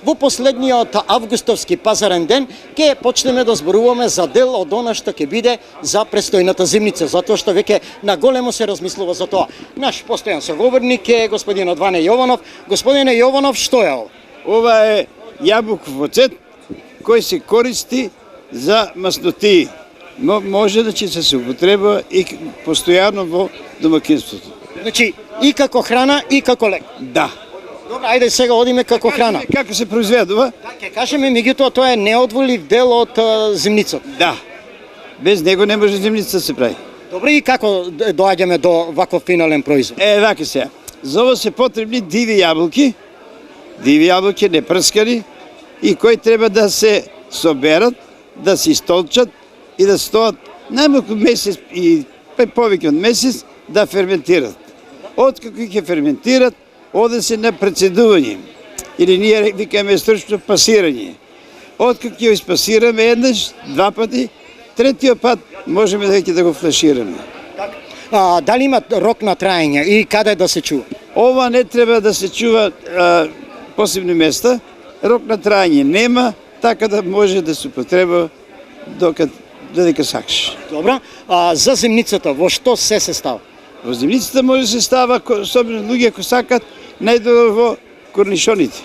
во последниот августовски пазарен ден ќе почнеме да зборуваме за дел од она што ќе биде за престојната зимница, затоа што веќе на големо се размислува за тоа. Наш постојан соговорник е господинот Ване Јованов. Господине Јованов, што е ова? Ова е јабуков оцет кој се користи за маснотии. Но може да ќе се употреба и постојано во домаќинството. Значи, и како храна, и како лек. Да. Добра, ајде сега одиме како храна. Како се произведува? Да, ќе кажеме, меѓутоа тоа е неодвојлив дел од зимницата. Да. Без него не може зимница се прави. Добре, и како доаѓаме до ваков финален производ? Вака сега. За ова се потребни диви јаболки непрскани и кои треба да се соберат, да се истолчат и да стоат најмалку месец и повеќе од месец да ферментират. Откако ќе ферментират, оде се на прецедување, или ние викаме стручно пасирање. Откако ќе го испасираме еднаш, два пати, третиот пат можеме да го флашираме. Дали има рок на траење и каде да се чува? Ова не треба да се чува посебни места, рок на траење нема, така да може да се употреба додека сакаш. Добра, за зимницата во што се става? Во зимницата може да се става, особено луѓе ако сакат, најдобро во корнишоните.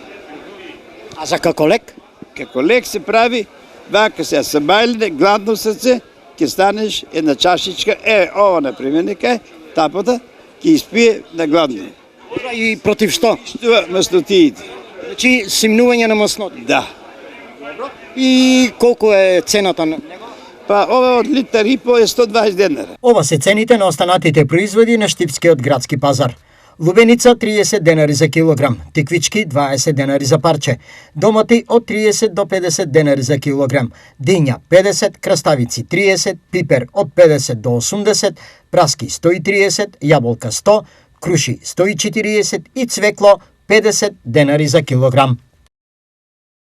А за како лек? Како лек се прави, вака се сабајлине, гладно срце, ќе станеш една чашичка, ова например нека е, тапата, ќе испие на гладно. И против што? Штува маснотиите. Значи, симнување на масноти? Да. И колку е цената на него? Па ова од литар и по е 120 денара. Ова се цените на останатите производи на Штипскиот градски пазар. Лубеница 30 денари за килограм, тиквички 20 денари за парче, домоти од 30 до 50 денари за килограм, диња 50, краставици 30, пипер од 50 до 80, праски 130, јаболка 100, круши 140 и цвекло 50 денари за килограм.